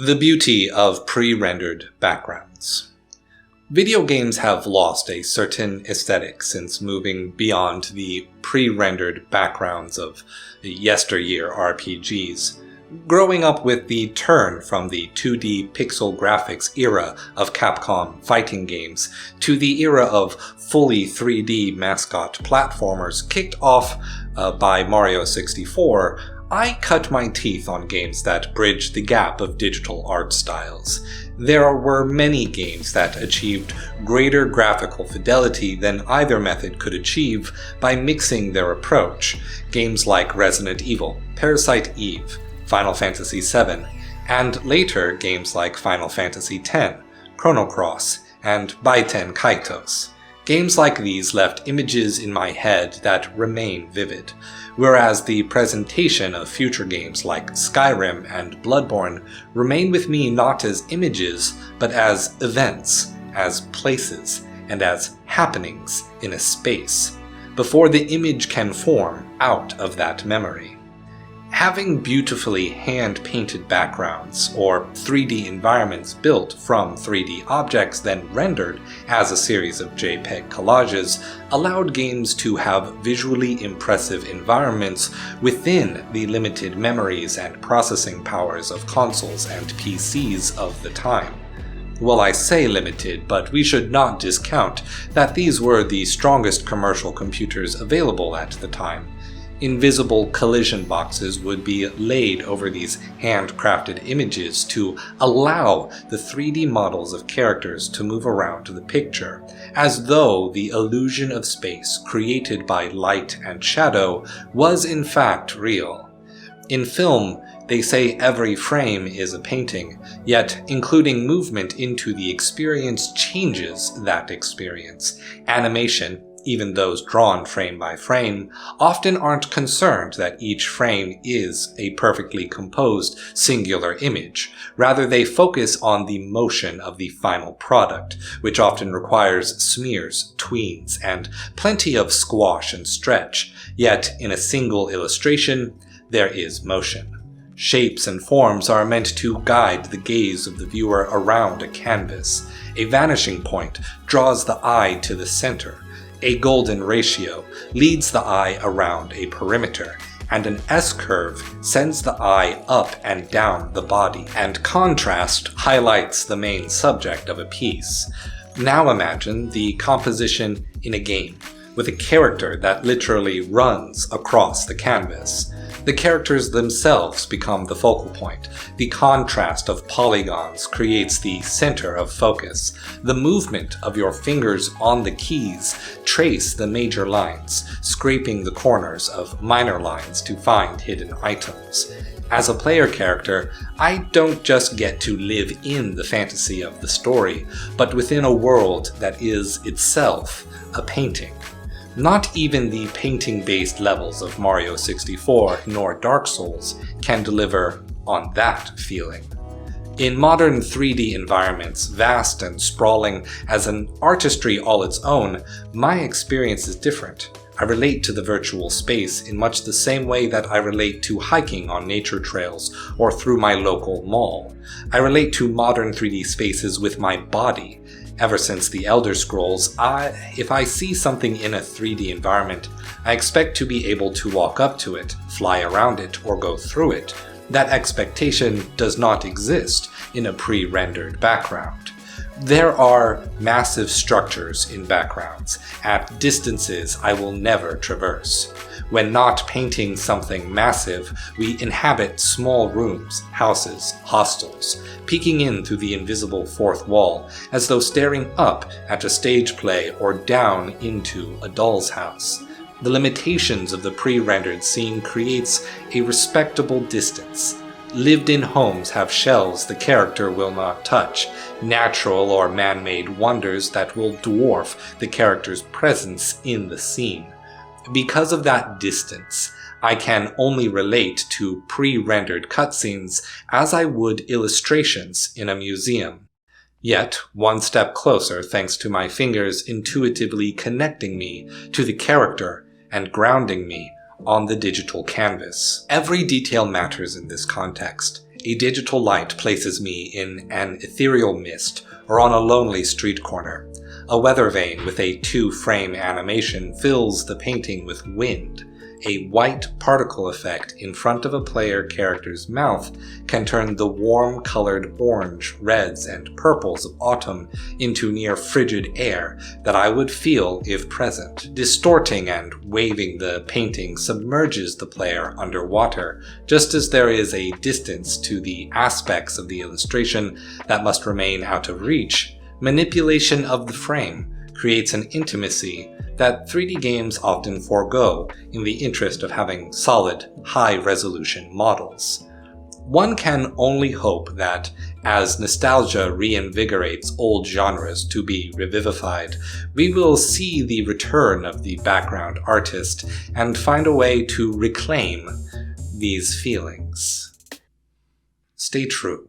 The beauty of pre-rendered backgrounds. Video games have lost a certain aesthetic since moving beyond the pre-rendered backgrounds of yesteryear RPGs. Growing up with the turn from the 2D pixel graphics era of Capcom fighting games to the era of fully 3D mascot platformers kicked off by Mario 64, I cut my teeth on games that bridged the gap of digital art styles. There were many games that achieved greater graphical fidelity than either method could achieve by mixing their approach. Games like Resident Evil, Parasite Eve, Final Fantasy VII, and later games like Final Fantasy X, Chrono Cross, and Baiten Kaitos. Games like these left images in my head that remain vivid, whereas the presentation of future games like Skyrim and Bloodborne remain with me not as images, but as events, as places, and as happenings in a space, before the image can form out of that memory. Having beautifully hand-painted backgrounds, or 3D environments built from 3D objects then rendered as a series of JPEG collages, allowed games to have visually impressive environments within the limited memories and processing powers of consoles and PCs of the time. Well, I say limited, but we should not discount that these were the strongest commercial computers available at the time. Invisible collision boxes would be laid over these handcrafted images to allow the 3D models of characters to move around the picture, as though the illusion of space created by light and shadow was in fact real. In film, they say every frame is a painting, yet including movement into the experience changes that experience. Animation, even those drawn frame by frame, often aren't concerned that each frame is a perfectly composed singular image. Rather, they focus on the motion of the final product, which often requires smears, tweens, and plenty of squash and stretch. Yet, in a single illustration, there is motion. Shapes and forms are meant to guide the gaze of the viewer around a canvas. A vanishing point draws the eye to the center. A golden ratio leads the eye around a perimeter, and an S-curve sends the eye up and down the body, and contrast highlights the main subject of a piece. Now imagine the composition in a game, with a character that literally runs across the canvas. The characters themselves become the focal point. The contrast of polygons creates the center of focus. The movement of your fingers on the keys trace the major lines, scraping the corners of minor lines to find hidden items. As a player character, I don't just get to live in the fantasy of the story, but within a world that is itself a painting. Not even the painting-based levels of Mario 64 nor Dark Souls can deliver on that feeling. In modern 3D environments, vast and sprawling as an artistry all its own, my experience is different. I relate to the virtual space in much the same way that I relate to hiking on nature trails or through my local mall. I relate to modern 3D spaces with my body. Ever since the Elder Scrolls, if I see something in a 3D environment, I expect to be able to walk up to it, fly around it, or go through it. That expectation does not exist in a pre-rendered background. There are massive structures in backgrounds, at distances I will never traverse. When not painting something massive, we inhabit small rooms, houses, hostels, peeking in through the invisible fourth wall, as though staring up at a stage play or down into a doll's house. The limitations of the pre-rendered scene creates a respectable distance. Lived-in homes have shelves the character will not touch, natural or man-made wonders that will dwarf the character's presence in the scene. Because of that distance, I can only relate to pre-rendered cutscenes as I would illustrations in a museum. Yet, one step closer thanks to my fingers intuitively connecting me to the character and grounding me on the digital canvas. Every detail matters in this context. A digital light places me in an ethereal mist or on a lonely street corner. A weather vane with a 2-frame animation fills the painting with wind. A white particle effect in front of a player character's mouth can turn the warm-colored orange, reds, and purples of autumn into near frigid air that I would feel if present. Distorting and waving the painting submerges the player underwater, just as there is a distance to the aspects of the illustration that must remain out of reach. Manipulation of the frame creates an intimacy that 3D games often forego in the interest of having solid, high-resolution models. One can only hope that, as nostalgia reinvigorates old genres to be revivified, we will see the return of the background artist and find a way to reclaim these feelings. Stay true.